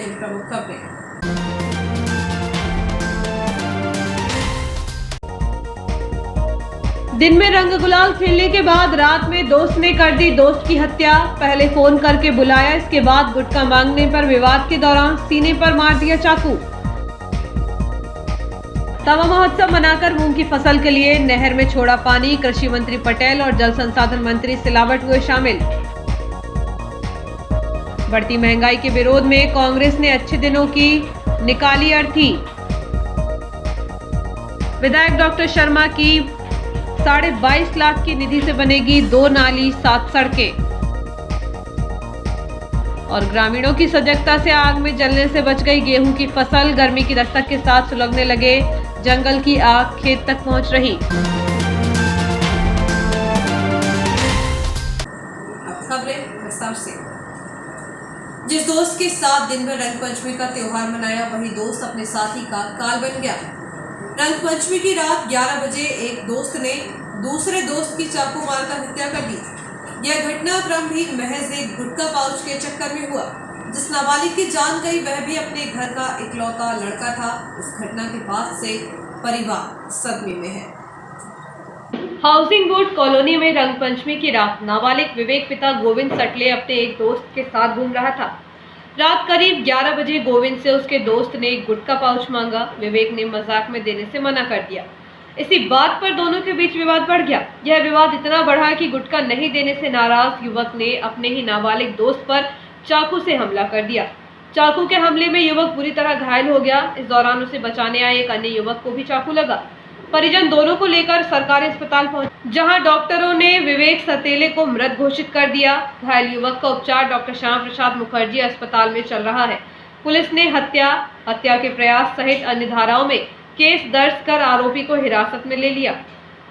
इन प्रमुख खबरें। दिन में रंग गुलाल खेलने के बाद रात में दोस्त ने कर दी दोस्त की हत्या। पहले फोन करके बुलाया, इसके बाद गुटखा मांगने पर विवाद के दौरान सीने पर मार दिया चाकू। तवा महोत्सव मनाकर मूंग की फसल के लिए नहर में छोड़ा पानी। कृषि मंत्री पटेल और जल संसाधन मंत्री सिलावट हुए शामिल। बढ़ती महंगाई के विरोध में कांग्रेस ने अच्छे दिनों की निकाली अर्थी। विधायक डॉक्टर शर्मा की 22.5 लाख की निधि से बनेगी 2 नाली 7 सड़कें। और ग्रामीणों की सजगता से आग में जलने से बच गई गेहूं की फसल। गर्मी की दस्तक के साथ सुलगने लगे जंगल की आग खेत तक पहुंच रही। अब खबरें विस्तार से। जिस दोस्त के साथ दिन भर रंग पंचमी का त्योहार मनाया, वही दोस्त अपने साथी का काल बन गया। रंग पंचमी की रात 11 बजे एक दोस्त ने दूसरे दोस्त की चाकू मारकर हत्या कर दी। यह घटनाक्रम भी महज एक गुटखा पाउच के चक्कर में हुआ। जिस नाबालिग की जान गई, वह भी अपने घर का इकलौता लड़का था। इस घटना के बाद से परिवार सदमे में है। हाउसिंग बोर्ड कॉलोनी में रंग पंचमी की रात नाबालिग विवेक पिता गोविंद सटले अपने एक दोस्त के साथ घूम रहा था। रात करीब 11 बजे गोविंद से उसके दोस्त ने एक गुटखा पाउच मांगा। विवेक ने मजाक में देने से मना कर दिया। इसी बात पर दोनों के बीच विवाद बढ़ गया। यह विवाद इतना बढ़ा कि गुटखा नहीं देने से नाराज युवक ने अपने ही नाबालिग दोस्त पर चाकू से हमला कर दिया। चाकू के हमले में युवक बुरी तरह घायल हो गया। इस दौरान उसे बचाने आए एक अन्य युवक को भी चाकू लगा। परिजन दोनों को लेकर सरकारी अस्पताल पहुंचे, जहां डॉक्टरों ने विवेक सतेले को मृत घोषित कर दिया। घायल युवक का उपचार डॉक्टर श्याम प्रसाद मुखर्जी अस्पताल में चल रहा है। पुलिस ने हत्या के प्रयास सहित अन्य धाराओं में केस दर्ज कर आरोपी को हिरासत में ले लिया।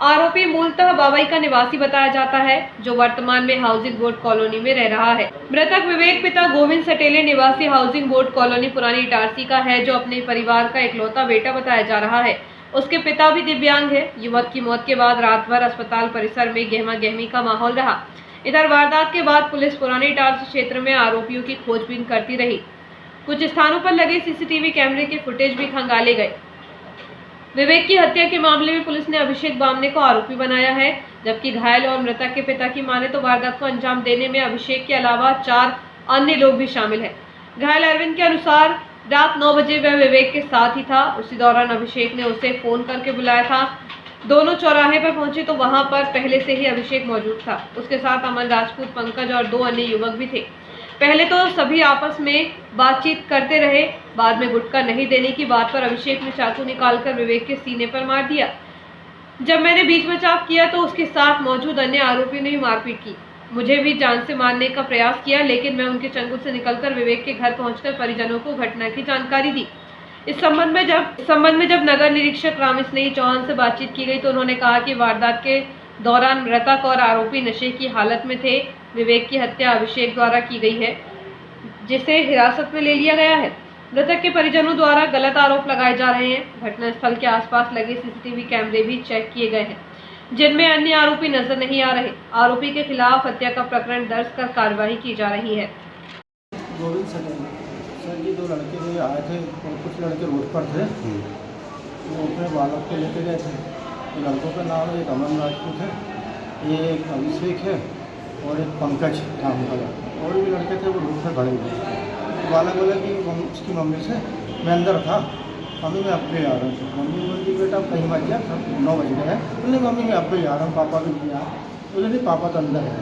आरोपी मूलतः बाबई का निवासी बताया जाता है, जो वर्तमान में हाउसिंग बोर्ड कॉलोनी में रह रहा है। मृतक विवेक पिता गोविंद सटेले निवासी हाउसिंग बोर्ड कॉलोनी पुरानी इटारसी का है, जो अपने परिवार का इकलौता बेटा बताया जा रहा है। उसके पिता भी दिव्यांग है। युवक की मौत के बाद रात भर अस्पताल परिसर में गहमा गहमी का माहौल रहा। इधर वारदात के बाद पुलिस पुरानी इटारसी क्षेत्र में आरोपियों की खोजबीन करती रही। कुछ स्थानों पर लगे सीसीटीवी कैमरे के फुटेज भी खंगाले गए। विवेक की हत्या के मामले में पुलिस ने अभिषेक बामने को आरोपी बनाया है, जबकि घायल और मृतक के पिता की माने तो वारदात को अंजाम देने में अभिषेक के अलावा 4 अन्य लोग भी शामिल हैं। घायल अरविंद के अनुसार रात 9 बजे वह विवेक के साथ ही था। उसी दौरान अभिषेक ने उसे फोन करके बुलाया था। दोनों चौराहे पर पहुंचे तो वहां पर पहले से ही अभिषेक मौजूद था। उसके साथ अमन राजपूत, पंकज और 2 अन्य युवक भी थे। पहले तो सभी आपस में बातचीत करते रहे। बाद में गुटखा नहीं देने की बात पर अभिषेक ने चाकू निकालकर विवेक के सीने पर मार दिया। जब मैंने बीच बचाव किया तो उसके साथ मौजूद अन्य आरोपियों ने भी मारपीट की। मुझे भी जान से मारने का प्रयास किया, लेकिन मैं उनके चंगुल से निकलकर विवेक के घर पहुंचकर परिजनों को घटना की जानकारी दी। इस संबंध में जब नगर निरीक्षक रामस्नेही चौहान से बातचीत की गई तो उन्होंने कहा कि वारदात के दौरान मृतक और आरोपी नशे की हालत में थे। विवेक की हत्या अभिषेक द्वारा की गई है, जिसे हिरासत में ले लिया गया है। मृतक के परिजनों द्वारा गलत आरोप लगाए जा रहे हैं। घटनास्थल के आसपास लगे सीसीटीवी कैमरे भी चेक किए गए हैं, जिनमें अन्य आरोपी नजर नहीं आ रहे। आरोपी के खिलाफ हत्या का प्रकरण दर्ज कर कार्रवाई की जा रही है। गोविंद सर जी 2 लड़के भी आए थे और कुछ लड़के रोड पर थे। वो अपने बालक को लेके गए थे। लड़कों का नाम एक अमन राजपूत है, एक अभिषेक है और एक पंकज नाम का। और भी लड़के थे, वो रोड पर खड़े हुए। तो बालक बोला कि उसकी मम्मी से, मैं अंदर था, मम्मी मैं अब भी आ रहा हूँ। मम्मी बोली बेटा कहीं मत जा, 9 बज गए हैं। बोले मम्मी मैं अब भी आ रहा हूँ, पापा भी नहीं आ। बोले नहीं पापा तो अंदर है।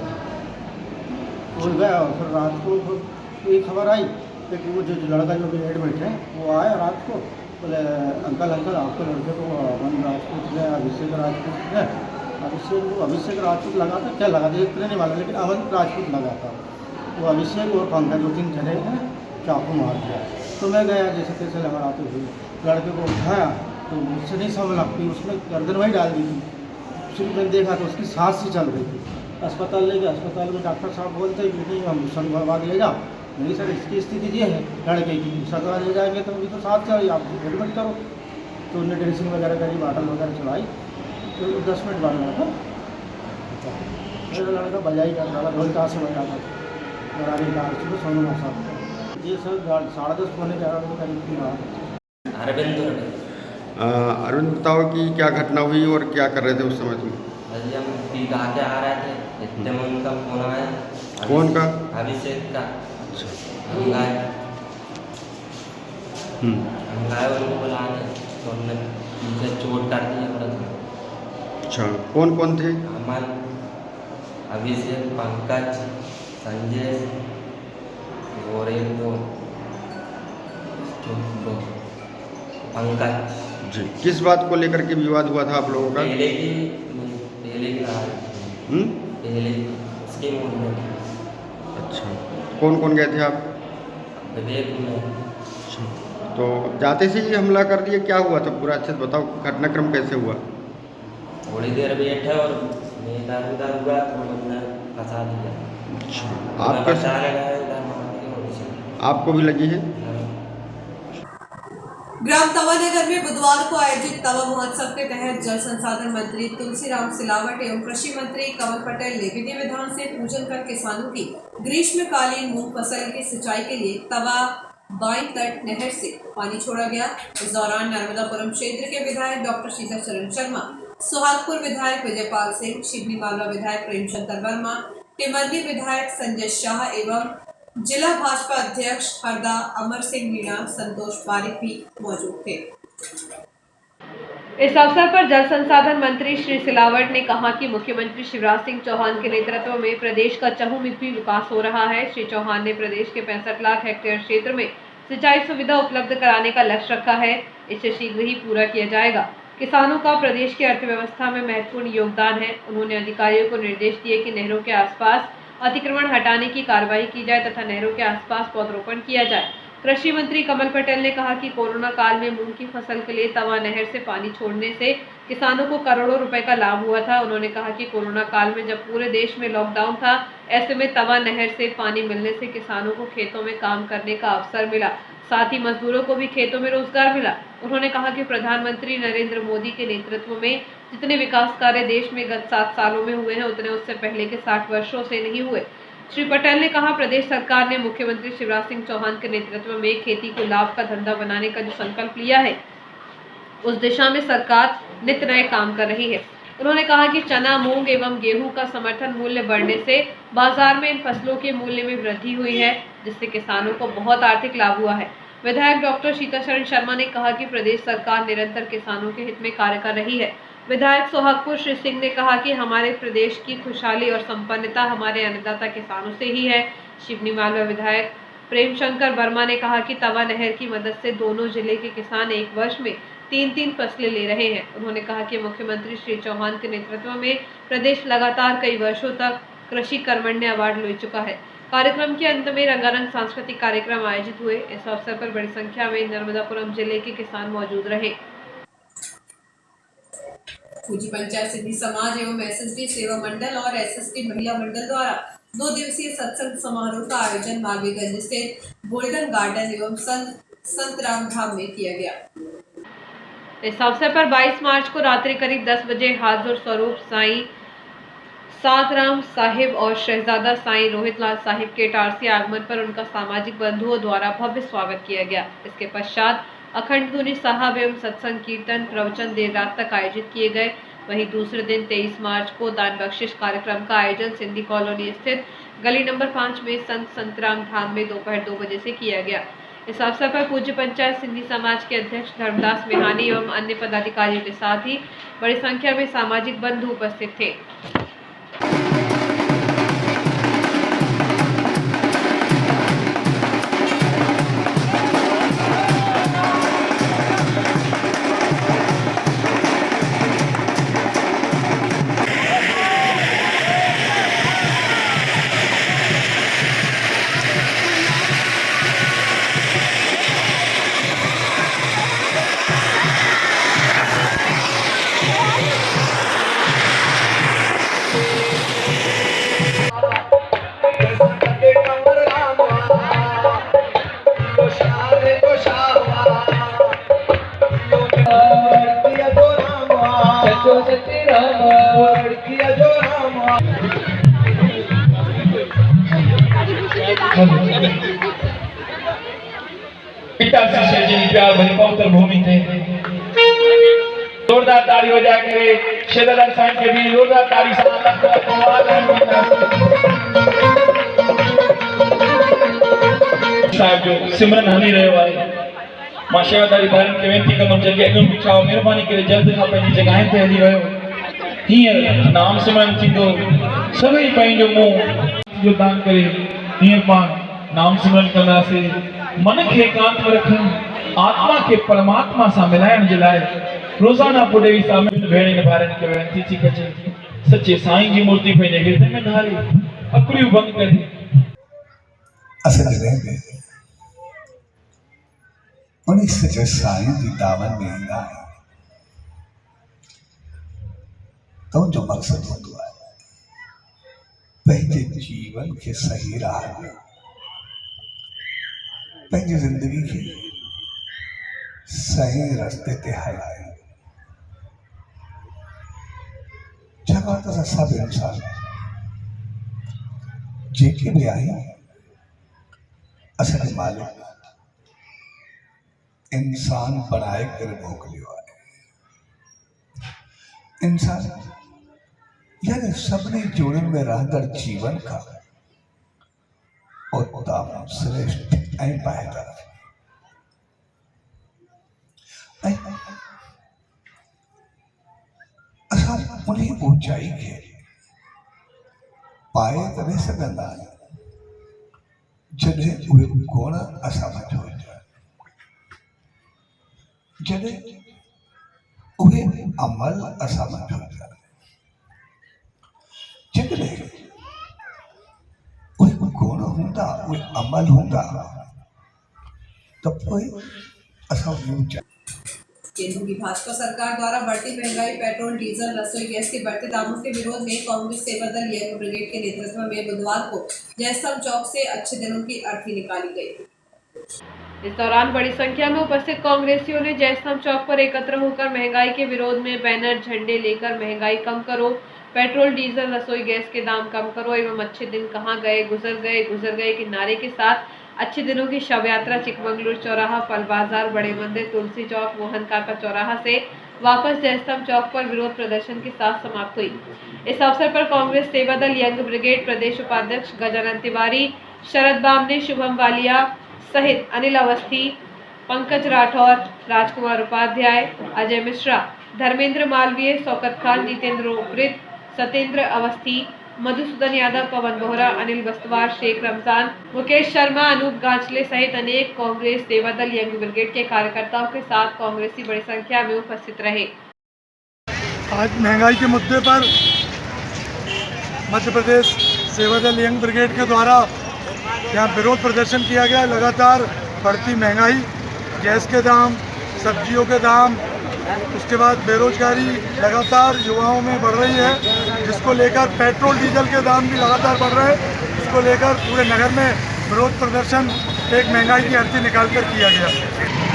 वो गया और फिर रात को ये खबर आई कि वो जो लड़का जो भी एडमिट है वो आया रात को। बोले अंकल आपके लड़के को अमन राजपूत ने, अभिषेक राजपूत ने, अभिषेक राजपूत लगा था, क्या लगा था इतने नहीं मालूम, लेकिन अमन राजपूत लगा था। वो अभिषेक और पंकज 2-3 जने हैं चाकू मार दिया। तो मैं गया जैसे तैसे लगाते हुए लड़के को उठाया तो मुझसे नहीं संभला, फिर उसने गर्दन वहीं डाल दी थी। फिर मैंने देखा तो उसकी सांस ही चल रही थी। अस्पताल ले गया, अस्पताल में डॉक्टर साहब बोलते कि नहीं हम शनिवार ले जाओ। नहीं सर इसकी स्थिति ये है लड़के की, शनिवार ले जाएंगे तो अभी तो साथ चलिए आप एडमिट करो। तो उन्हें ड्रेसिंग वगैरह करी, बाटल वगैरह चलाई। तो 10 मिनट बाद लड़का मेरा लड़का बजाई कर रहा था, ढोल ताश से बजा था। सोनू साहब ये सर 10:30 पौने 11 बजे करीब की बात है। अरविंद दुर्गे। अरविंद, बताओ कि क्या घटना हुई और क्या कर रहे थे उस समय तुम? अजी हम पी गा के आ रहे थे, इतने में उनका फोन आया। कौन का? अभिषेक का। अच्छा। हम गए हम्म, उनको बुलाने, तो उन्होंने पीछे चोट कर दी थोड़ा। अच्छा, कौन कौन थे? अमन, अभिषेक, पंकज, संजय और एक वो पंकज। जी, किस बात को लेकर के विवाद हुआ था आप लोगों का? पहले की हम्म, पहले उसके मूड में अच्छा, कौन कौन गए थे आप? विवेक में। अच्छा, तो जाते से ही हमला कर दिया, क्या हुआ था पूरा अच्छे से बताओ, घटनाक्रम कैसे हुआ? थोड़ी देर बैठे और इधर उधर हुआ तो उन्होंने फंसा दिया। अच्छा, मैं आपके बचाने गया इधर मार के और इसे। आपको भी लगी है? ग्राम तवानगर में बुधवार को आयोजित तवा महोत्सव के तहत जल संसाधन मंत्री तुलसीराम सिलावट एवं कृषि मंत्री कमल पटेल ने विधि विधान से पूजन कर किसानों की ग्रीष्मकालीन मूंग फसल की सिंचाई के लिए तवा बाई तट नहर से पानी छोड़ा गया। इस दौरान नर्मदापुरम क्षेत्र के विधायक डॉक्टर शीतलचरण शर्मा, सुहागपुर विधायक विजयपाल सिंह, शिवनी मालवा विधायक प्रेमशंकर वर्मा, टिमरनी विधायक संजय शाह एवं जिला भाजपा अध्यक्ष हरदा अमर सिंह मीणा, संतोष पारिक भी मौजूद थे। इस अवसर पर जल संसाधन मंत्री श्री सिलावट ने कहा कि मुख्यमंत्री शिवराज सिंह चौहान के नेतृत्व में प्रदेश का चहुमुखी विकास हो रहा है। श्री चौहान ने प्रदेश के 65 लाख हेक्टेयर क्षेत्र में सिंचाई सुविधा उपलब्ध कराने का लक्ष्य रखा है, इसे शीघ्र ही पूरा किया जाएगा। किसानों का प्रदेश की अर्थव्यवस्था में महत्वपूर्ण योगदान है। उन्होंने अधिकारियों को निर्देश दिए कि नहरों के आसपास अतिक्रमण हटाने की कार्रवाई की जाए तथा नहरों के आसपास पौधरोपण किया जाए। कृषि मंत्री कमल पटेल ने कहा कि कोरोना काल में मूंग की फसल के लिए तवा नहर से पानी छोड़ने से किसानों को करोड़ों रुपए का लाभ हुआ था। उन्होंने कहा कि कोरोना काल में जब पूरे देश में लॉकडाउन था, ऐसे में तवा नहर से पानी मिलने से किसानों को खेतों में काम करने का अवसर मिला, साथ ही मजदूरों को भी खेतों में रोजगार मिला। उन्होंने कहा कि प्रधानमंत्री नरेंद्र मोदी के नेतृत्व में जितने विकास कार्य देश में गत 7 सालों में हुए हैं, उतने उससे पहले के 60 वर्षों से नहीं हुए। श्री पटेल ने कहा, प्रदेश सरकार ने मुख्यमंत्री शिवराज सिंह चौहान के नेतृत्व में खेती को लाभ का धंधा बनाने का जो संकल्प लिया है, उस दिशा में सरकार नित नए काम कर रही है। उन्होंने कहा कि चना, मूंग एवं गेहूं का समर्थन मूल्य बढ़ने से बाजार में इन फसलों के मूल्य में वृद्धि हुई है, जिससे किसानों को बहुत आर्थिक लाभ हुआ है। विधायक डॉक्टर शीतलचरण शर्मा ने कहा कि प्रदेश सरकार निरंतर किसानों के हित में कार्य कर रही है। विधायक सोहागपुर श्री सिंह ने कहा कि हमारे प्रदेश की खुशहाली और संपन्नता हमारे अन्नदाता किसानों से ही है। शिवनी मालवा विधायक प्रेमशंकर वर्मा ने कहा कि तवा नहर की मदद से दोनों जिले के किसान एक वर्ष में 3-3 फसलें ले रहे हैं। उन्होंने कहा कि मुख्यमंत्री श्री चौहान के नेतृत्व में प्रदेश लगातार कई वर्षों तक कृषि कर्मण्य अवार्ड ले चुका है। कार्यक्रम के अंत में रंगारंग सांस्कृतिक कार्यक्रम आयोजित हुए। इस अवसर पर बड़ी संख्या में नर्मदापुरम जिले के किसान मौजूद रहे। पूजी पंचायत सिद्धि समाज एवं एसएसडी सेवा मंडल और एसएसडी महिला मंडल द्वारा 2 दिवसीय सत्संग समारोह का आयोजन मालवीगंज स्थित गोल्डन गार्डन एवं संत राम धाम में किया गया। इस अवसर पर 22 मार्च को रात्रि करीब 10 बजे हाजुर स्वरूप साईं सातराम साहिब और शहजादा साईं रोहित लाल साहिब के इटारसी आगमन पर उनका सामाजिक बंधुओं द्वारा भव्य स्वागत किया गया। इसके पश्चात अखंड धुनी साहब एवं सत्संग कीर्तन प्रवचन देर रात तक आयोजित किए गए। वहीं दूसरे दिन 23 मार्च को दान बख्शिश कार्यक्रम का आयोजन सिंधी कॉलोनी स्थित गली नंबर 5 में संत संतराम धाम में दोपहर 2 बजे से किया गया। इस अवसर पर पूज्य पंचायत सिंधी समाज के अध्यक्ष धर्मदास मेहानी एवं अन्य पदाधिकारियों के साथ ही बड़ी संख्या में सामाजिक बंधु उपस्थित थे। पिताजी से जिन प्यार भरी पवित्र भूमि थे। जोरदार ताली हो जाए करे शेदर साहब के भी जोरदार ताली से साहब जो सिमरन हली रहे वाले मां शेवादारी भारत के वेंती कमर जगह अगम बिछाओ मेहरबानी करे जल्द खां पंहिंजी जगह ते हली वियो हीअं नाम सिमरन थींदो सभई पंहिंजो मुंहुं जो दान करे हीअं पाण नाम सिमरन कंदासीं मन खे एकांत में रखनि आत्मा के परमात्मा सां मिलाइण जे लाइ रोजाना पुडेवी सामिल भेण भाइरनि खे वेंती थी कजे सच्चे साईं जी मूर्ति पंहिंजे हृदय में धारे अकुड़ियूं बंदि करे असल में उन्हीं सच्चे साईं जी दामन में ईंदा आहिनि तो जो मकसद होंदो आहे पंहिंजे जीवन के सही राह में पंहिंजी जिंदगी के सही रास्ते ते हलाए छाकाणि त असां सभु इंसान जेके भी आहियूं असांखे मालिक इंसान बनाए करे मोकिलियो आहे। इंसान यानी सभिनी जोड़ियुनि में रहंदड़ जीवन का उत्तम श्रेष्ठ ऐं बहितर ऐं असां उन ऊंचाई खे पाए त न सघंदा आहियूं जॾहिं उहे गुण असां वटि हुजनि जॾहिं उहे अमल असां वटि हुजनि जॾहिं उहे गुण हूंदा उहे अमल हूंदा त पोइ असां ऊंचा केंद्र की भाजपा सरकार द्वारा बढ़ती महंगाई, पेट्रोल, डीजल, रसोई गैस के बढ़ते दामों के विरोध में कांग्रेस सेवा दल यंग ब्रिगेड के नेतृत्व में बुधवार को जयस्तंभ चौक से अच्छे दिनों की अर्थी निकाली गई। इस दौरान बड़ी संख्या में उपस्थित कांग्रेसियों ने जयस्तंभ चौक पर एकत्र होकर महंगाई के विरोध में बैनर झंडे लेकर महंगाई कम करो, पेट्रोल डीजल रसोई गैस के दाम कम करो एवं अच्छे दिन कहाँ गए गुजर गए के नारे के साथ अच्छे दिनों की शव यात्रा चिकमंगलुर चौराहा, फल बाजार, बड़े मंदिर, तुलसी चौक, मोहन काका चौराहा से वापस जयस्तंभ चौक पर विरोध प्रदर्शन के साथ समाप्त हुई। इस अवसर पर कांग्रेस सेवा दल यंग ब्रिगेड प्रदेश उपाध्यक्ष गजानन तिवारी, शरद बामने, शुभम वालिया सहित अनिल अवस्थी, पंकज राठौर, राजकुमार उपाध्याय, अजय मिश्रा, धर्मेंद्र मालवीय, शौकत खान, जितेंद्र उपृत, सत्येंद्र अवस्थी, मधुसूदन यादव, पवन बोहरा, अनिल बस्तवार, शेख रमजान, मुकेश शर्मा, अनूप गांचले सहित अनेक कांग्रेस सेवा दल यंग ब्रिगेड के कार्यकर्ताओं के साथ कांग्रेसी बड़ी संख्या में उपस्थित रहे। आज महंगाई के मुद्दे पर मध्य प्रदेश सेवा दल यंग ब्रिगेड के द्वारा यहाँ विरोध प्रदर्शन किया गया। लगातार बढ़ती महंगाई, गैस के दाम, सब्जियों के दाम, उसके बाद बेरोजगारी लगातार युवाओं में बढ़ रही है, जिसको लेकर पेट्रोल डीजल के दाम भी लगातार बढ़ रहे हैं। इसको लेकर पूरे नगर में विरोध प्रदर्शन एक महंगाई की अर्थी निकालकर किया गया।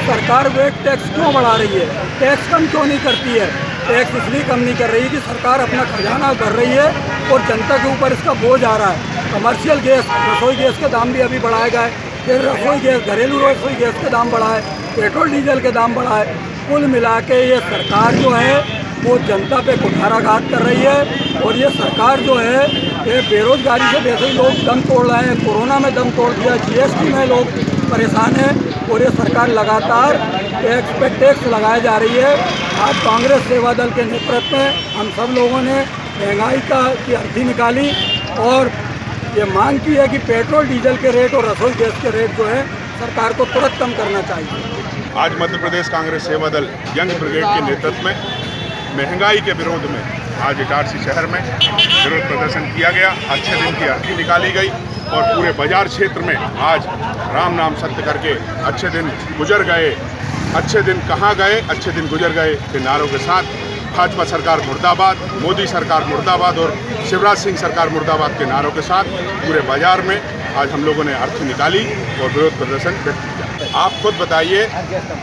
सरकार वो एक टैक्स क्यों बढ़ा रही है, टैक्स कम क्यों नहीं करती है? टैक्स इसलिए कम नहीं कर रही कि सरकार अपना खजाना भर रही है और जनता के ऊपर इसका बोझ आ रहा है। कमर्शियल गैस, रसोई गैस के दाम भी अभी बढ़ाया गया है, फिर रसोई गैस, घरेलू रसोई गैस के दाम बढ़ा है, पेट्रोल डीजल के दाम बढ़ा है। कुल मिला के ये सरकार जो है वो जनता पे कुठाराघात कर रही है और ये सरकार जो है ये बेरोजगारी से वैसे ही लोग दम तोड़ रहे हैं, कोरोना में दम तोड़ दिया, जीएसटी में लोग परेशान हैं और ये सरकार लगातार टैक्स पे टैक्स लगाई जा रही है। आज कांग्रेस सेवा दल के नेतृत्व में हम सब लोगों ने महंगाई की अर्थी निकाली और ये मांग की है कि पेट्रोल डीजल के रेट और रसोई गैस के रेट जो है सरकार को तुरंत कम करना चाहिए। आज मध्य प्रदेश कांग्रेस सेवा दल यंग ब्रिगेड के नेतृत्व में महंगाई के विरोध में आज इटारसी शहर में विरोध प्रदर्शन किया गया। अच्छे दिन की अर्थी निकाली गई और पूरे बाजार क्षेत्र में आज राम नाम सत्य करके अच्छे दिन गुजर गए, अच्छे दिन कहाँ गए, अच्छे दिन गुजर गए के नारों के साथ भाजपा सरकार मुर्दाबाद, मोदी सरकार मुर्दाबाद और शिवराज सिंह सरकार मुर्दाबाद के नारों के साथ पूरे बाजार में आज हम लोगों ने अर्थी निकाली और विरोध प्रदर्शन व्यक्त किया। आप खुद बताइए,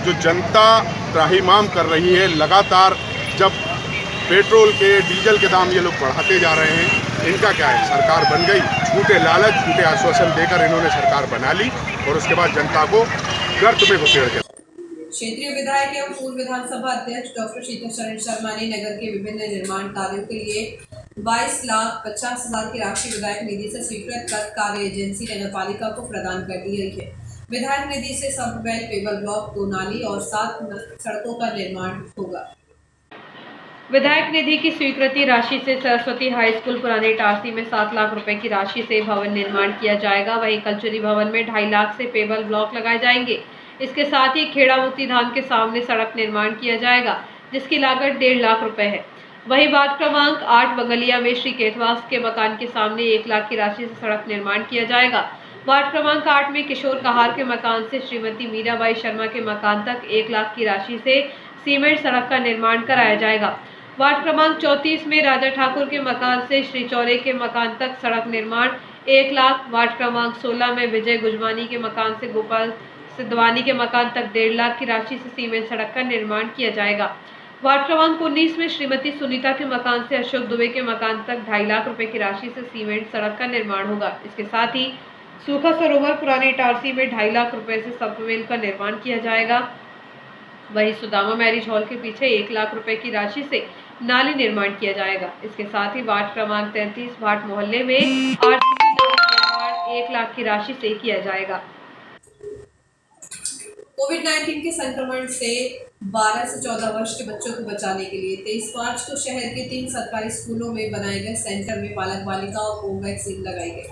जो जनता त्राहिमाम कर रही है लगातार, जब पेट्रोल के डीजल के दाम ये लोग बढ़ाते जा रहे हैं, इनका क्या है? सरकार बन गई, झूठे लालच, झूठे आश्वासन देकर इन्होंने सरकार बना ली और उसके बाद जनता को गर्त में वो पेड़ के। क्षेत्रीय विधायक एवं पूर्व विधानसभा अध्यक्ष डॉक्टर शीतल शर्मा ने नगर के विभिन्न निर्माण कार्यों के लिए 22,50,000 की राशि विधायक निधि से स्वीकृत कर कार्य एजेंसी नगरपालिका को प्रदान कर दी गई है। विधायक निधि से सबवेल, पेवर ब्लॉक, 2 नाली और 7 सड़कों का निर्माण होगा। विधायक निधि की स्वीकृति राशि से सरस्वती हाई स्कूल पुराने इटारसी में 7 लाख रुपए की राशि से भवन निर्माण किया जाएगा। वहीं कल्चरी भवन में 2.5 लाख से पेवर ब्लॉक लगाए जाएंगे। इसके साथ ही खेड़ा मुक्ति धाम के सामने सड़क निर्माण किया जाएगा, जिसकी लागत 1.5 लाख रुपए है। वहीं वार्ड क्रमांक 8 बंगलिया में श्री केतवास के मकान के सामने 1 लाख की राशि से सड़क निर्माण किया जाएगा। वार्ड क्रमांक 8 में किशोर कहार के मकान से श्रीमती मीराबाई शर्मा के मकान तक 1 लाख की राशि से सीमेंट सड़क का निर्माण कराया जाएगा। वार्ड क्रमांक 34 में राजा ठाकुर के मकान से श्री चौरे के मकान तक सड़क निर्माण 1 लाख। वार्ड क्रमांक 16 में विजय गुजमानी के मकान से गोपाल सिद्धवानी के मकान तक 1.5 लाख की राशि से सीमेंट सड़क का निर्माण किया जाएगा। वार्ड क्रमांक 19 में श्रीमती सुनीता के मकान से अशोक दुबे के मकान तक 2.5 लाख रुपए की राशि से सीमेंट सड़क का निर्माण होगा। इसके साथ ही सूखा सरोवर पुराने इटारसी में 2.5 लाख रुपए से सबवेल का निर्माण किया जाएगा। वहीं सुदामा मैरिज हॉल के पीछे 1 लाख रुपए की राशि से नाली निर्माण किया जाएगा। इसके साथ ही वार्ड क्रमांक 33 भाट मोहल्ले में आरसीसी निर्माण 1 लाख की राशि से किया जाएगा। कोविड-19 के संक्रमण से 12 से 14 वर्ष के बच्चों को बचाने के लिए 23 मार्च को शहर के 3 सरकारी स्कूलों में बनाए गए सेंटर में बालक बालिकाओं को वैक्सीन लगाई गई।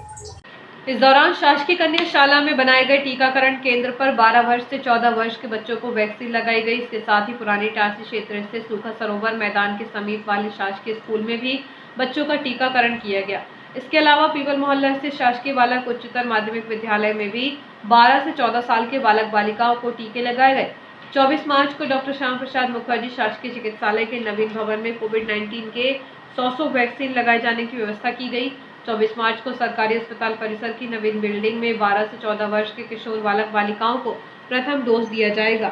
इस दौरान शासकीय कन्या शाला में बनाए गए टीकाकरण केंद्र पर 12 वर्ष से 14 वर्ष के बच्चों को वैक्सीन लगाई गई। इसके साथ ही पुरानी इटारसी क्षेत्र से सूखा सरोवर मैदान के समीप वाले शासकीय स्कूल में भी बच्चों का टीकाकरण किया गया। इसके अलावा पीपल मोहल्ला स्थित शासकीय बालक उच्चतर माध्यमिक विद्यालय में भी 12 से 14 साल के बालक बालिकाओं को टीके लगाए गए। 24 मार्च को डॉक्टर श्याम प्रसाद मुखर्जी शासकीय चिकित्सालय के नवीन भवन में कोविड-19 के 100 वैक्सीन लगाए जाने की व्यवस्था की गई। 24 मार्च को सरकारी अस्पताल परिसर की नवीन बिल्डिंग में 12 से 14 वर्ष के किशोर बालक बालिकाओं को प्रथम डोज दिया जाएगा।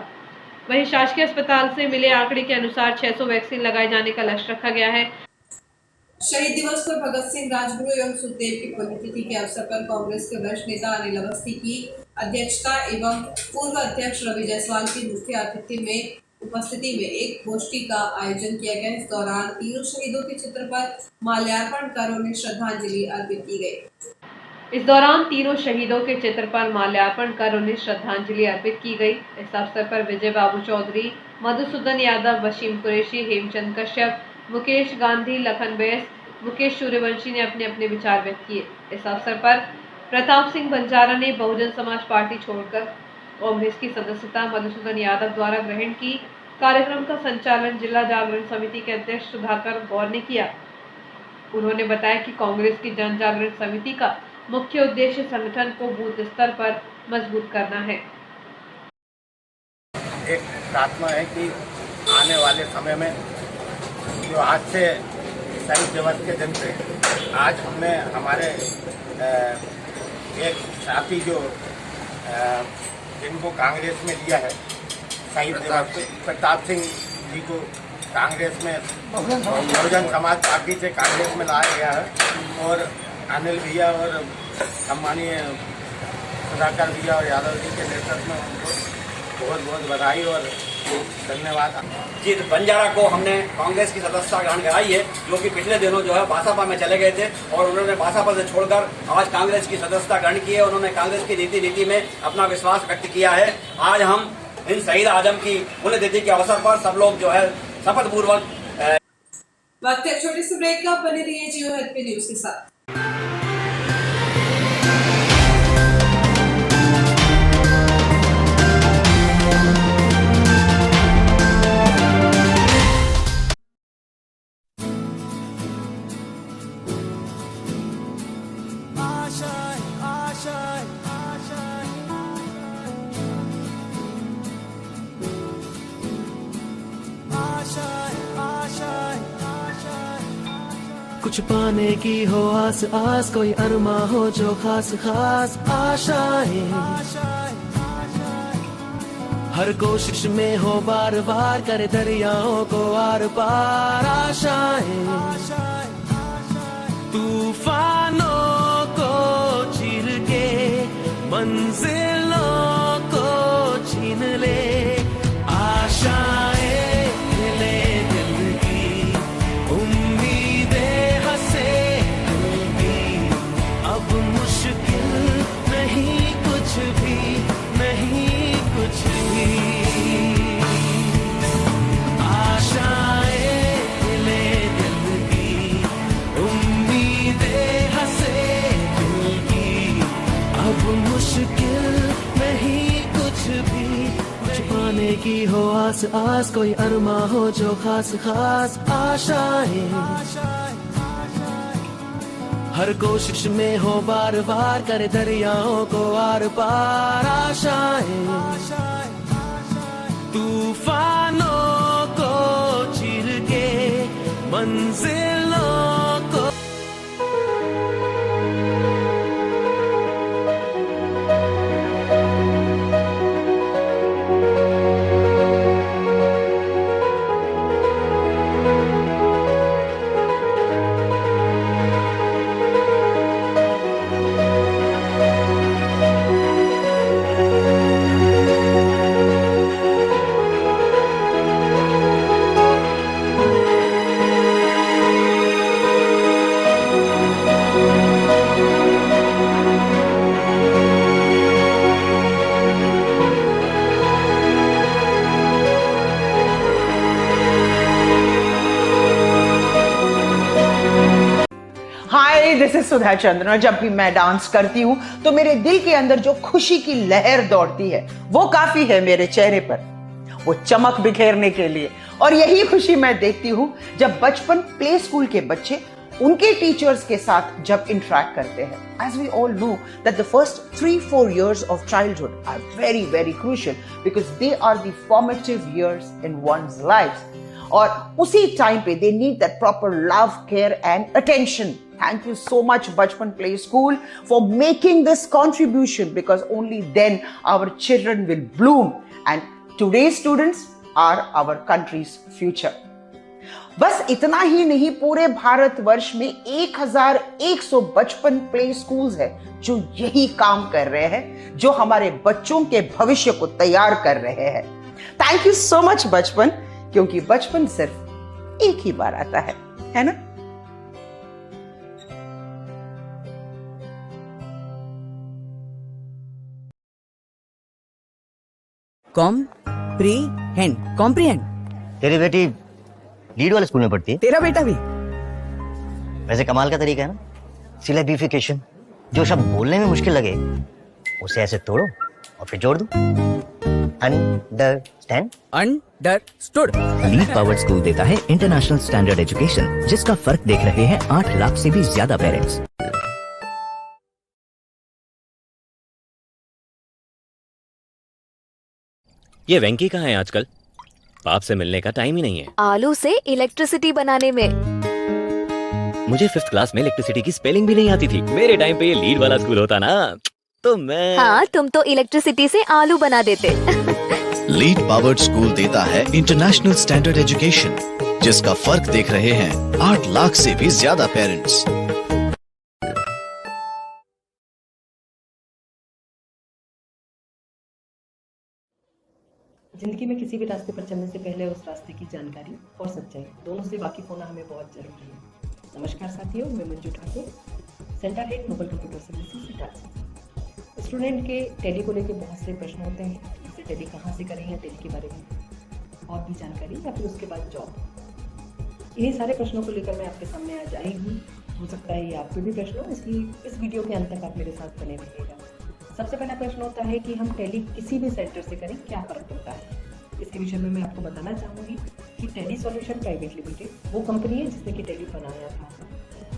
वहीं शासकीय अस्पताल से मिले आंकड़े के अनुसार 600 वैक्सीन लगाए जाने का लक्ष्य रखा गया है। शहीद दिवस पर भगत सिंह, राजगुरु एवं सुखदेव की पुण्यतिथि के अवसर पर कांग्रेस के वरिष्ठ नेता अनिल अवस्थी की अध्यक्षता एवं पूर्व अध्यक्ष रवि जायसवाल की मुख्य उपस्थिति में एक गोष्ठी का आयोजन किया गया। इस दौरान तीनों शहीदों के चित्र पर माल्यार्पण कर उन्हें श्रद्धांजलि अर्पित की गई। इस दौरान तीनों शहीदों के चित्र पर माल्यार्पण कर उन्हें श्रद्धांजलि अर्पित की गई। इस अवसर पर विजय बाबू चौधरी, मधुसूदन यादव, वसीम कुरैशी, हेमचंद कश्यप, मुकेश गांधी, लखन बैस, मुकेश सूर्यवंशी ने अपने अपने विचार व्यक्त किए। इस अवसर पर प्रताप सिंह बंजारा ने बहुजन समाज पार्टी छोड़कर कांग्रेस की सदस्यता मधुसूदन यादव द्वारा ग्रहण की। कार्यक्रम का संचालन जिला जागरण समिति के अध्यक्ष सुधाकर गौर ने किया। उन्होंने बताया कि कांग्रेस की जन जागरण समिति का मुख्य उद्देश्य संगठन को बूथ स्तर पर मजबूत करना है। एक प्रार्थना है कि आने वाले समय में जो आज से शहीद दिवस के दिन पे आज हमने हमारे एक साथी जो जिनको कांग्रेस में लिया है शहीद दिवस प्रताप सिंह जी को कांग्रेस में बहुजन समाज पार्टी से कांग्रेस में लाया गया है और अनिल भैया और सम्मानीय सुधाकर भैया और यादव जी के नेतृत्व में उनको बहुत बहुत बधाई और धन्यवाद। जी बंजारा को हमने कांग्रेस की सदस्यता ग्रहण कराई है, जो कि पिछले दिनों जो है भाजपा में चले गए थे और उन्होंने भाजपा से छोड़कर आज कांग्रेस की सदस्यता ग्रहण की है। उन्होंने कांग्रेस की नीति में अपना विश्वास व्यक्त किया है। आज हम इन शहीद आजम की पुण्यतिथि के अवसर पर सब लोग जो है शपथ पूर्वक वक्त है छोटे से ब्रेक का। बने रहिए जियो हैप्पी न्यूज के साथ। कुछ पाने की हो आस आस, कोई अरमा हो जो खास खास आशाएं, हर कोशिश में हो बार बार करे दरियाओं को आर पार आशाएं, तूफानों को चीर के मंजिलों को जीने की हो आस आस, कोई अरमा हो जो खास खास आशाएं, हर कोशिश में हो बार बार करे दरियाओं को आर पार आशाएं, तूफानों को चीर के मंजिलों को। हाय, दिस इज सुधा चंद्रन। और जब भी मैं डांस करती हूँ तो मेरे दिल के अंदर जो खुशी की लहर दौड़ती है वो काफी है मेरे चेहरे पर वो चमक बिखेरने के लिए। और यही खुशी मैं देखती हूँ जब बचपन प्ले स्कूल के बच्चे उनके टीचर्स के साथ जब इंटरेक्ट करते हैं। As we all know that the first 3-4 years of childhood are very very crucial because they are the formative years in one's life. और उसी टाइम पे they need that proper love, care and attention. Thank you so much Bachpan Play School for making this contribution because only then our children will bloom and today's students are our country's future. बस इतना ही नहीं, पूरे भारतवर्ष में 1100 बचपन play schools है जो यही काम कर रहे हैं, जो हमारे बच्चों के भविष्य को तैयार कर रहे हैं। थैंक यू सो मच बचपन, क्योंकि बचपन सिर्फ एक ही बार आता है ना? कॉम्प्रीहेंड। तेरी बेटी लीड वाले स्कूल में पढ़ती है? तेरा बेटा भी? वैसे कमाल का तरीका है ना, सिलेबिफिकेशन। जो शब्द बोलने में मुश्किल लगे उसे ऐसे तोड़ो और फिर जोड़ दो। Understand? Understood. Lead powered school देता है इंटरनेशनल स्टैंडर्ड एजुकेशन, जिसका फर्क देख रहे हैं 8 लाख से भी ज्यादा पेरेंट्स। ये वेंकी कहाँ है आजकल? बाप से मिलने का टाइम ही नहीं है। आलू से इलेक्ट्रिसिटी बनाने में। मुझे 5th क्लास में इलेक्ट्रिसिटी की स्पेलिंग भी नहीं आती थी। मेरे टाइम पे ये लीड वाला स्कूल होता ना तो मैं। हाँ, तुम तो इलेक्ट्रिसिटी से आलू बना देते। लीड पावर्ड स्कूल देता है इंटरनेशनल स्टैंडर्ड एजुकेशन, जिसका फर्क देख रहे हैं 8 लाख से भी ज्यादा पेरेंट्स। जिंदगी में किसी भी रास्ते पर चलने से पहले उस रास्ते की जानकारी और सच्चाई दोनों से वाकिफ होना हमें बहुत जरूरी है। नमस्कार साथियों, मैं Manju Thakur, centre head Noble Computer Services Itarsi. Student के टैली को लेकर बहुत से प्रश्न होते हैं, जैसे टैली कहाँ से करें या टैली के बारे में और भी जानकारी या फिर उसके बाद जॉब। इन्हीं सारे प्रश्नों को लेकर मैं आपके सामने आज आई हूँ। हो सकता है ये आपके भी प्रश्न हो, इसलिए इस वीडियो के अंत तक आप मेरे साथ बने रहिएगा। सबसे पहला प्रश्न होता है कि हम टैली किसी भी सेंटर से करें क्या फ़र्क पड़ता है। इसके विषय में मैं आपको बताना चाहूँगी कि टैली सॉल्यूशन प्राइवेट लिमिटेड वो कंपनी है जिसने कि टैली बनाया था,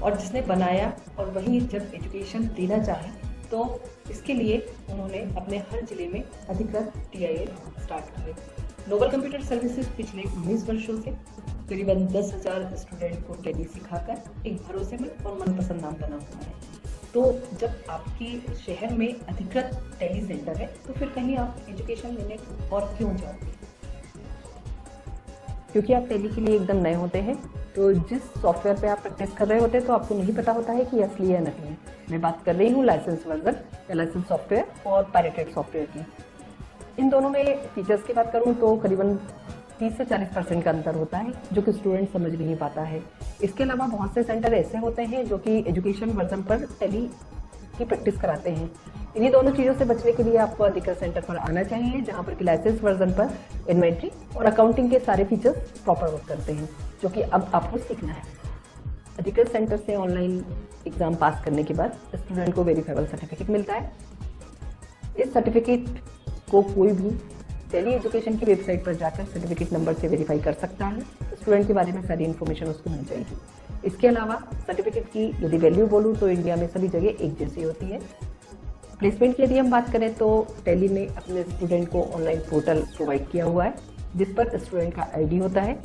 और जिसने बनाया और वही जब एजुकेशन देना चाहे तो इसके लिए उन्होंने अपने हर जिले में अधिकृत TIL स्टार्ट किए। नोबल कंप्यूटर सर्विसेज पिछले 19 वर्षों से करीबन 10,000 स्टूडेंट को टैली सिखाकर एक भरोसेमंद और मनपसंद नाम बना हुआ है। तो जब आपके शहर में अधिकृत टैली सेंटर है तो फिर कहीं आप एजुकेशन लेने और क्यों जाओगे, क्योंकि आप टैली के लिए एकदम नए होते हैं। तो जिस सॉफ्टवेयर पे आप प्रैक्टिस कर रहे होते हैं तो आपको नहीं पता होता है कि ये असली है नकली है। मैं बात कर रही हूँ लाइसेंस वर्जन या लाइसेंस सॉफ्टवेयर और पायरेटेड सॉफ्टवेयर की। इन दोनों में फीचर्स की बात करूँ तो करीबन 30 से 40% का अंतर होता है, जो कि स्टूडेंट समझ नहीं पाता है। इसके अलावा बहुत से सेंटर ऐसे होते हैं जो कि एजुकेशन वर्जन पर टैली की प्रैक्टिस कराते हैं। इन्हीं दोनों चीज़ों से बचने के लिए आपको अधिकृत सेंटर पर आना चाहिए, जहां पर कि लाइसेंस वर्जन पर इन्वेंट्री और अकाउंटिंग के सारे फीचर्स प्रॉपर वर्क करते हैं, जो कि अब आपको सीखना है। अधिकृत सेंटर से ऑनलाइन एग्ज़ाम पास करने के बाद स्टूडेंट को वेरीफाइबल सर्टिफिकेट मिलता है। इस सर्टिफिकेट को कोई भी टेली एजुकेशन की वेबसाइट पर जाकर सर्टिफिकेट नंबर से वेरीफाई कर सकता है। स्टूडेंट के बारे में सारी इन्फॉर्मेशन उसको मिल जाएगी। इसके अलावा सर्टिफिकेट की यदि वैल्यू बोलूँ तो इंडिया में सभी जगह एक जैसी होती है। प्लेसमेंट की यदि हम बात करें तो टेली ने अपने स्टूडेंट को ऑनलाइन पोर्टल प्रोवाइड किया हुआ है, जिस पर स्टूडेंट का आईडी होता है।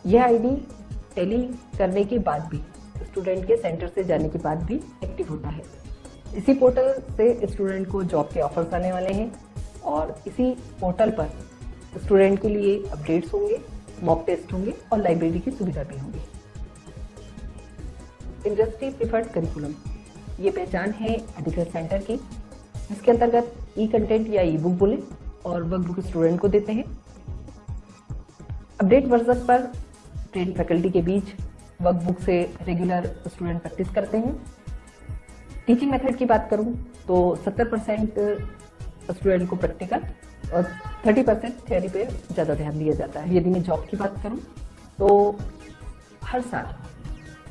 यह आईडी टेली करने के बाद भी, स्टूडेंट के सेंटर से जाने के बाद भी एक्टिव होता है। इसी पोर्टल से स्टूडेंट को जॉब के ऑफर्स आने वाले हैं और इसी पोर्टल पर स्टूडेंट के लिए अपडेट्स होंगे, मॉक टेस्ट होंगे और लाइब्रेरी की सुविधा भी होगी। इंडस्ट्री प्रिफर्ड करिकुलम, ये पहचान है अधिकृत सेंटर की, जिसके अंतर्गत ई कंटेंट या ई बुक बोले और वर्कबुक स्टूडेंट को देते हैं। अपडेट वर्जन पर ट्रेन फैकल्टी के बीच वर्कबुक से रेगुलर स्टूडेंट प्रैक्टिस करते हैं। टीचिंग मेथड की बात करूं तो 70% स्टूडेंट को प्रैक्टिकल और 30% थ्योरी पे ज़्यादा ध्यान दिया जाता है। यदि मैं जॉब की बात करूं तो हर साल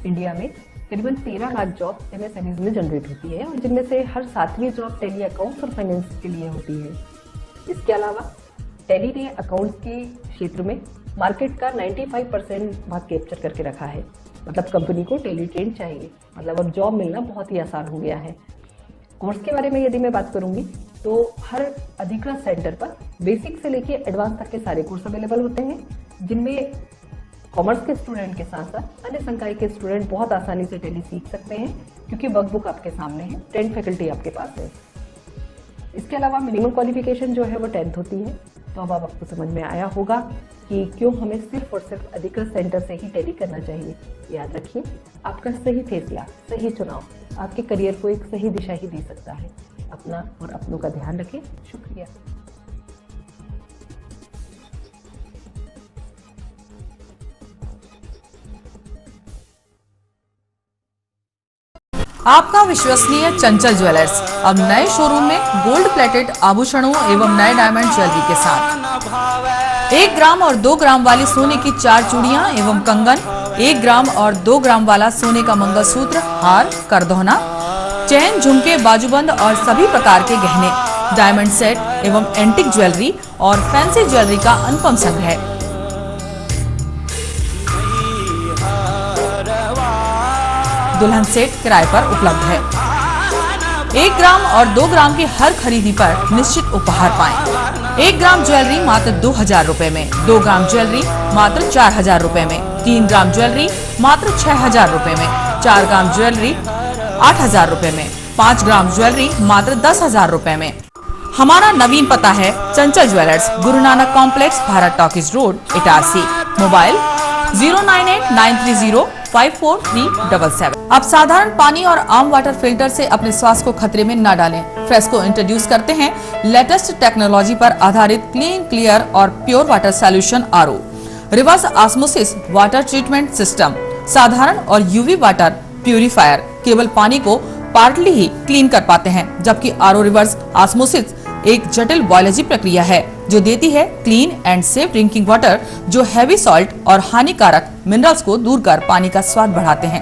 इंडिया में करीबन 13 लाख जॉब MSMEs में जनरेट होती है और जिनमें से हर 7वीं जॉब टेली अकाउंट्स और फाइनेंस के लिए होती है। इसके अलावा टेली ने अकाउंट्स के क्षेत्र में मार्केट का 95% भाग कैप्चर करके रखा है। मतलब कंपनी को टेली ट्रेन चाहिए, मतलब अब जॉब मिलना बहुत ही आसान हो गया है। कोर्स के बारे में यदि मैं बात करूंगी तो हर अधिकृत सेंटर पर बेसिक से लेकर एडवांस तक के सारे कोर्स अवेलेबल होते हैं, जिनमें कॉमर्स के स्टूडेंट के साथ साथ अन्य संकाय के स्टूडेंट बहुत आसानी से टेली सीख सकते हैं, क्योंकि वर्कबुक आपके सामने है, ट्रेंड फैकल्टी आपके पास है। इसके अलावा मिनिमम क्वालिफिकेशन जो है वो 10th होती है। तो अब आपको समझ में आया होगा कि क्यों हमें सिर्फ और सिर्फ अधिकृत सेंटर से ही टेली करना चाहिए। याद रखिए, आपका सही फैसला, सही चुनाव आपके करियर को एक सही दिशा ही दे सकता है। अपना और अपनों का ध्यान रखें। शुक्रिया। आपका विश्वसनीय चंचल ज्वेलर्स अब नए शोरूम में गोल्ड प्लेटेड आभूषणों एवं नए डायमंड ज्वेलरी के साथ 1 ग्राम और 2 ग्राम वाली सोने की 4 चूड़ियां एवं कंगन, 1 ग्राम और 2 ग्राम वाला सोने का मंगलसूत्र, हार, करदौना, चैन, झुमके, बाजूबंद और सभी प्रकार के गहने, डायमंड सेट एवं एंटिक ज्वेलरी और फैंसी ज्वेलरी का अनुपम संग्रह दुल्हन सेट किराए पर उपलब्ध है। 1 ग्राम और 2 ग्राम की हर खरीदी पर निश्चित उपहार पाएं। 1 ग्राम ज्वेलरी मात्र 2000 रुपए में, 2 ग्राम ज्वेलरी मात्र 4000 रुपए में, 3 ग्राम ज्वेलरी मात्र 6000 रुपए में, 4 ग्राम ज्वेलरी 8000 रुपए में, 5 ग्राम ज्वेलरी मात्र 10,000 रुपए में। हमारा नवीन पता है चंचल jewellers, Guru Nanak complex, Bharat talkies road, Itarsi. Mobile 09893054377। अब साधारण पानी और आम वाटर फिल्टर से अपने स्वास्थ्य को खतरे में न डालें। फ्रेस्को इंट्रोड्यूस करते हैं लेटेस्ट टेक्नोलॉजी पर आधारित क्लीन, क्लियर और pure water solution RO, reverse osmosis water treatment system, साधारण और UV वाटर प्यूरिफायर केवल पानी को पार्टली ही क्लीन कर पाते हैं, जबकि RO रिवर्स ऑस्मोसिस एक जटिल बायोलॉजी प्रक्रिया है जो देती है clean and safe drinking water, जो हैवी सॉल्ट और हानिकारक मिनरल्स को दूर कर पानी का स्वाद बढ़ाते हैं।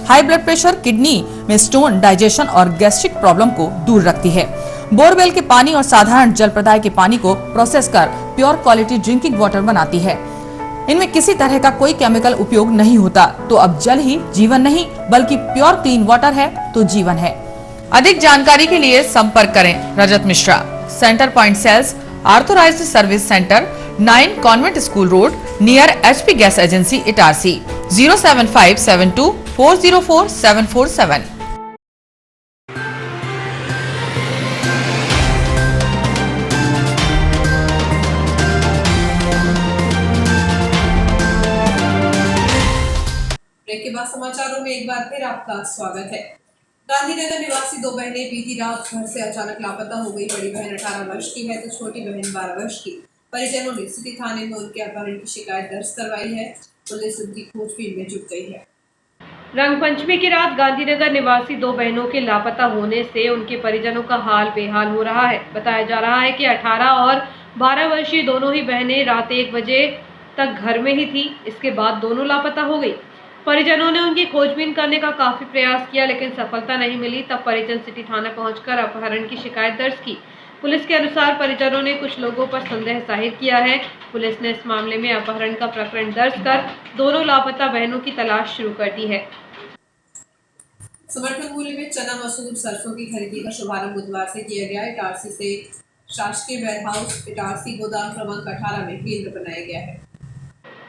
हाई ब्लड प्रेशर, किडनी में स्टोन, डाइजेशन और गैस्ट्रिक प्रॉब्लम को दूर रखती है। बोरवेल के पानी और साधारण जल प्रदाय के पानी को प्रोसेस कर प्योर क्वालिटी ड्रिंकिंग वाटर बनाती है। इनमें किसी तरह का कोई केमिकल उपयोग नहीं होता। तो अब जल ही जीवन नहीं बल्कि प्योर क्लीन वाटर है तो जीवन है। अधिक जानकारी के लिए संपर्क करें Rajat Mishra, center point sales, authorized service center, 9 convent school road, near HP gas agency, Itarsi. 07572404747। Break के बाद समाचारों में एक बार फिर आपका स्वागत है। गांधीनगर निवासी 2 बहनें बीती रात घर से अचानक लापता हो गई। बड़ी बहन 18 वर्ष की है तो छोटी बहन 12 वर्ष की। परिजनों ने सिटी थाने में उनके अपहरण की शिकायत दर्ज करवाई है। पुलिस उनकी खोजबीन में जुट गई है। रंग पंचमी की रात गांधीनगर निवासी 2 बहनों के लापता होने से उनके परिजनों का हाल बेहाल हो रहा है। बताया जा रहा है कि 18 और 12 वर्षीय दोनों ही बहनें रात 1 बजे तक घर में ही थी। इसके बाद दोनों लापता हो गई। परिजनों ने उनकी खोजबीन करने का काफी प्रयास किया लेकिन सफलता नहीं मिली। तब परिजन सिटी थाना पहुंचकर अपहरण की शिकायत दर्ज की। पुलिस के अनुसार परिजनों ने कुछ लोगों पर संदेह जाहिर किया है। पुलिस ने इस मामले में अपहरण का प्रकरण दर्ज कर दोनों लापता बहनों की तलाश शुरू कर दी है। समर्थन मूल्य में चना, मसूर, सरसों की खरीदी का शुभारंभ बुधवार से किया गया। इटारसी से शासकीय वेयरहाउस इटारसी गोदाम क्रमांक 18 में केंद्र बनाया गया है।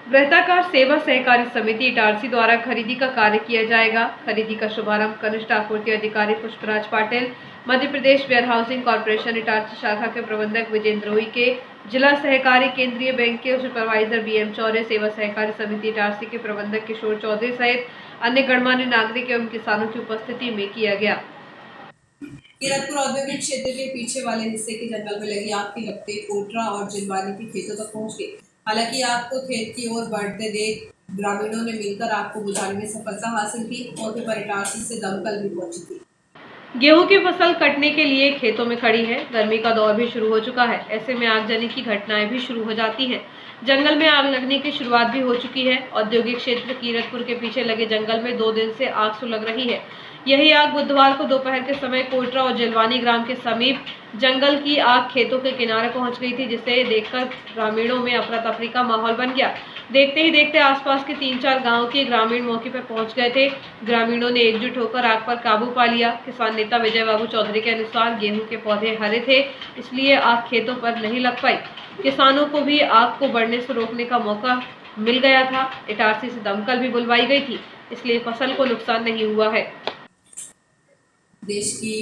वृत्ताकार सेवा सहकारी समिति इटारसी द्वारा खरीदी का कार्य किया जाएगा। खरीदी का शुभारंभ कनिष्ठ आपूर्ति अधिकारी Pushpraj Patil, Madhya Pradesh where housing corporation Itarsi शाखा के प्रबंधक विजेंद्र रोई के, जिला सहकारी केंद्रीय बैंक के सुपरवाइजर बीएम चौरे, सेवा सहकारी समिति इटारसी के प्रबंधक किशोर चौधरी सहित अन्य गणमान्य नागरिक एवं किसानों की उपस्थिति में किया गया। कीरतपुर औद्योगिक क्षेत्र के पीछे वाले हिस्से के जंगल में लगी आग की लपटें कोटरा और जिलवानी के खेतों तक पहुंच गई। हालांकि आग को खेत की ओर बढ़ते देख ग्रामीणों ने मिलकर आग को बुझाने में सफलता हासिल की। मौके पर इटारसी से दमकल भी पहुंची थी। गेहूं की फसल कटने के लिए खेतों में खड़ी है। गर्मी का दौर भी शुरू हो चुका है। ऐसे में आगजनी की घटनाएं भी शुरू हो जाती हैं। जंगल में आग लगने की शुरुआत भी हो चुकी है। औद्योगिक क्षेत्र कीरतपुर के पीछे लगे जंगल में 2 दिन से आग सुलग रही है। यही आग बुधवार को दोपहर के समय कोटरा और जिलवानी ग्राम के समीप जंगल की आग खेतों के किनारे पहुंच गई थी, जिसे देखकर ग्रामीणों में अफरा तफरी का माहौल बन गया। देखते ही देखते आसपास के 3-4 गांवों के ग्रामीण मौके पर पहुंच गए थे। ग्रामीणों ने एकजुट होकर आग पर काबू पा लिया। किसान नेता विजय बाबू चौधरी के अनुसार गेहूं के पौधे हरे थे, इसलिए आग खेतों पर नहीं लग पाई। किसानों को भी आग को बढ़ने से रोकने का मौका मिल गया था। इटारसी से दमकल भी बुलवाई गई थी, इसलिए फसल को नुकसान नहीं हुआ है। देश की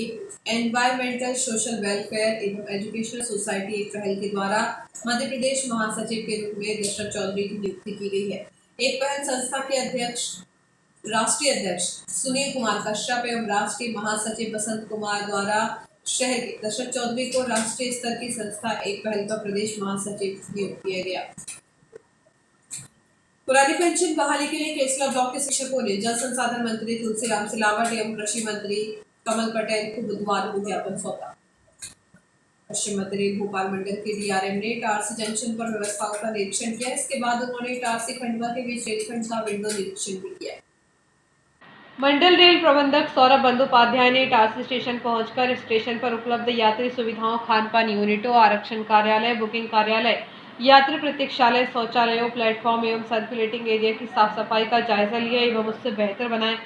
एनवायरमेंटल सोशल वेलफेयर एवं एजुकेशनल सोसाइटी एक पहल के द्वारा मध्य प्रदेश महासचिव के रूप में दशरथ चौधरी की नियुक्ति की गई है। एक पहल संस्था के राष्ट्रीय अध्यक्ष सुनील कुमार कश्यप एवं राष्ट्रीय महासचिव बसंत कुमार द्वारा शहर के दशरथ चौधरी को राष्ट्रीय स्तर की संस्था एक पहल का प्रदेश महासचिव नियुक्त किया गया। पुरानी पेंशन बहाली के लिए केसला ब्लॉक के शिक्षकों ने जल संसाधन मंत्री तुलसीराम सिलावट एवं कृषि मंत्री कमल पटेल को बुधवार को ज्ञापन सौंपा। पश्चिम मध्य रेल भोपाल मंडल के डीआरएम ने इटारसी जंक्शन पर व्यवस्थाओं का निरीक्षण किया। इसके बाद उन्होंने इटारसी खंडवा के बीच रेलखंड का विंडो निरीक्षण भी किया। मंडल रेल प्रबंधक सौरभ बंदोपाध्याय ने इटारसी स्टेशन पहुंचकर स्टेशन पर उपलब्ध यात्री सुविधाओं, खान-पान यूनिटों, आरक्षण कार्यालय, बुकिंग कार्यालय, यात्री प्रतीक्षालय, शौचालयों, प्लेटफॉर्म एवं सर्कुलेटिंग एरिया की साफ सफाई का जायजा लिया एवं उससे बेहतर बनाए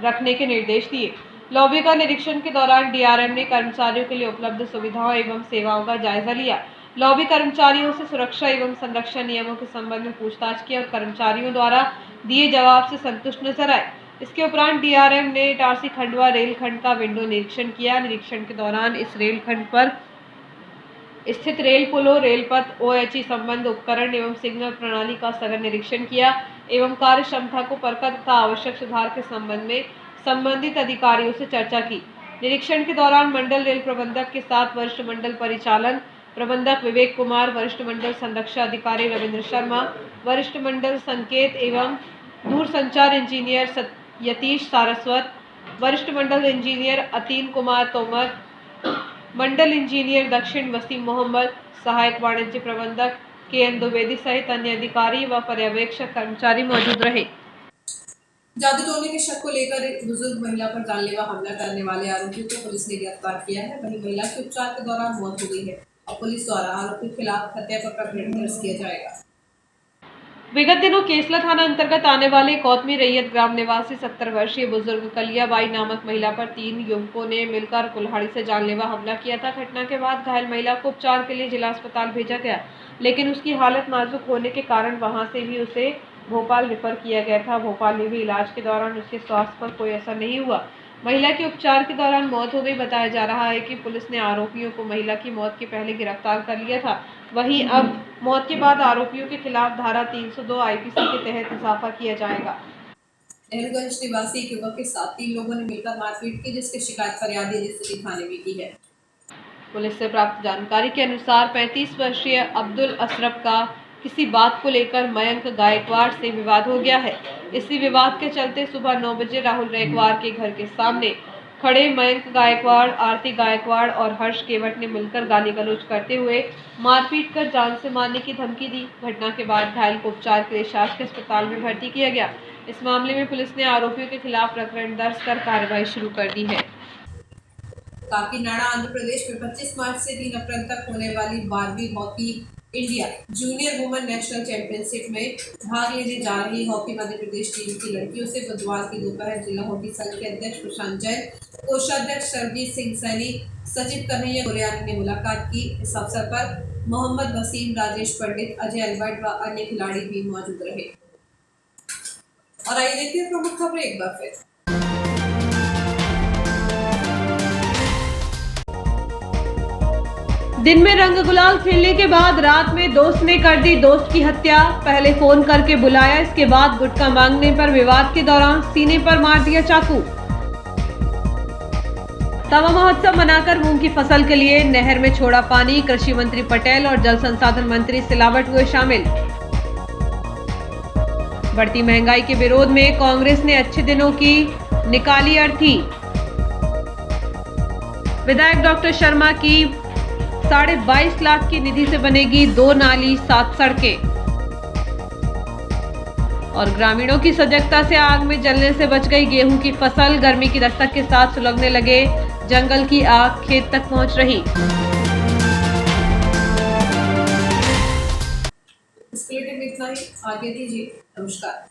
रखने के निर्देश दिए। लॉबी का निरीक्षण के दौरान डीआरएम ने कर्मचारियों के लिए उपलब्ध सुविधाओं एवं सेवाओं का जायजा लिया। लॉबी कर्मचारियों से सुरक्षा एवं संरक्षण नियमों के संबंध में पूछताछ की और कर्मचारियों द्वारा दिए जवाब से संतुष्ट नजर आए। इसके उपरांत डीआरएम ने इटारसी खंडवा रेलखंड का विंडो निरीक्षण किया। निरीक्षण के दौरान इस रेलखंड पर स्थित रेल पुलों, रेलपथ, ओएचई संबंध उपकरण एवं सिग्नल प्रणाली का सघन निरीक्षण किया एवं कार्य क्षमता को परखा तथा आवश्यक सुधार के संबंध में संबंधित अधिकारियों से चर्चा की। निरीक्षण के दौरान मंडल रेल प्रबंधक के साथ वरिष्ठ मंडल परिचालन प्रबंधक विवेक कुमार, वरिष्ठ मंडल संरक्षण अधिकारी रविंद्र शर्मा, वरिष्ठ मंडल संकेत एवं दूरसंचार इंजीनियर यतीश सारस्वत, वरिष्ठ मंडल इंजीनियर अतीन कुमार तोमर, मंडल इंजीनियर दक्षिण वसीम मोहम्मद, सहायक वाणिज्य प्रबंधक के.एन. द्विवेदी सहित अन्य अधिकारी व पर्यवेक्षक कर्मचारी मौजूद रहे। जादू टोने के शक को लेकर एक बुजुर्ग महिला पर जानलेवा हमला करने वाले आरोपियों को पुलिस ने गिरफ्तार किया है। वहीं महिला के उपचार के दौरान मौत हो गई है और पुलिस द्वारा आरोपी के खिलाफ हत्या का प्रकरण दर्ज किया जाएगा। विगत दिनों केसला थाना अंतर्गत आने वाले कौतमी रैयत ग्राम निवासी 70 वर्षीय बुजुर्ग कलियाबाई नामक महिला पर 3 युवकों ने मिलकर कुल्हाड़ी से जानलेवा हमला किया था। घटना के बाद घायल महिला को उपचार के लिए जिला अस्पताल भेजा गया, लेकिन उसकी हालत नाजुक होने के कारण वहां से भी उसे भोपाल रेफर किया गया था। भोपाल में भी इलाज के दौरान उसके स्वास्थ्य पर कोई असर नहीं हुआ। महिला के उपचार के दौरान मौत हो गई। बताया जा रहा है कि पुलिस ने आरोपियों को महिला की मौत के पहले गिरफ्तार कर लिया था। वहीं अब मौत के बाद आरोपियों के खिलाफ धारा 302 आईपीसी के तहत इजाफा किया जाएगा। नेहरूगंज निवासी एक युवक के साथ 3 लोगों ने मिलकर मारपीट की, जिसकी शिकायत फरियादी ने सिटी थाने में की है। पुलिस से प्राप्त जानकारी के अनुसार 35 वर्षीय अब्दुल अशरफ का किसी बात को लेकर मयंक गायकवाड़ से विवाद हो गया है। इसी विवाद के चलते सुबह 9 बजे राहुल गायकवाड़ के घर के सामने खड़े मयंक गायकवाड़, आरती गायकवाड़ और हर्ष केवट ने मिलकर गाली गलौज करते हुए मारपीट कर जान से मारने की धमकी दी। घटना के बाद घायल को उपचार के लिए शासकीय अस्पताल में भर्ती किया गया। इस मामले में पुलिस ने आरोपियों के खिलाफ प्रकरण दर्ज कर कार्रवाई शुरू कर दी है। काकीनाडा आंध्र प्रदेश में 25 मार्च से 3 अप्रैल तक होने वाली 12वीं hockey India junior women national championship में भाग लेने जा रही हॉकी मध्य प्रदेश टीम की लड़कियों से बुधवार की दोपहर जिला हॉकी संघ के अध्यक्ष प्रशांत जैन, कोषाध्यक्ष सरजीत सिंह सैनी, सचिव कन्हैया गोलियानी ने मुलाकात की। इस अवसर पर मोहम्मद वसीम, राजेश पंडित, अजय अल्बर्ट व अन्य खिलाड़ी भी मौजूद रहे। और आइए देखते हैं प्रमुख खबरें एक बार फिर। दिन में रंग गुलाल खेलने के बाद रात में दोस्त ने कर दी दोस्त की हत्या। पहले फोन करके बुलाया, इसके बाद गुटखा मांगने पर विवाद के दौरान सीने पर मार दिया चाकू। तवा महोत्सव मनाकर मूंग की फसल के लिए नहर में छोड़ा पानी, कृषि मंत्री पटेल और जल संसाधन मंत्री सिलावट हुए शामिल। बढ़ती महंगाई के विरोध में कांग्रेस ने अच्छे दिनों की निकाली अर्थी। विधायक डॉक्टर शर्मा की 22.5 लाख की निधि से बनेगी 2 नाली 7 सड़कें। और ग्रामीणों की सजगता से आग में जलने से बच गई गेहूं की फसल। गर्मी की दस्तक के साथ सुलगने लगे जंगल की आग खेत तक पहुंच रही। इस बुलेटिन में इतना ही, आगे दीजिए, नमस्कार।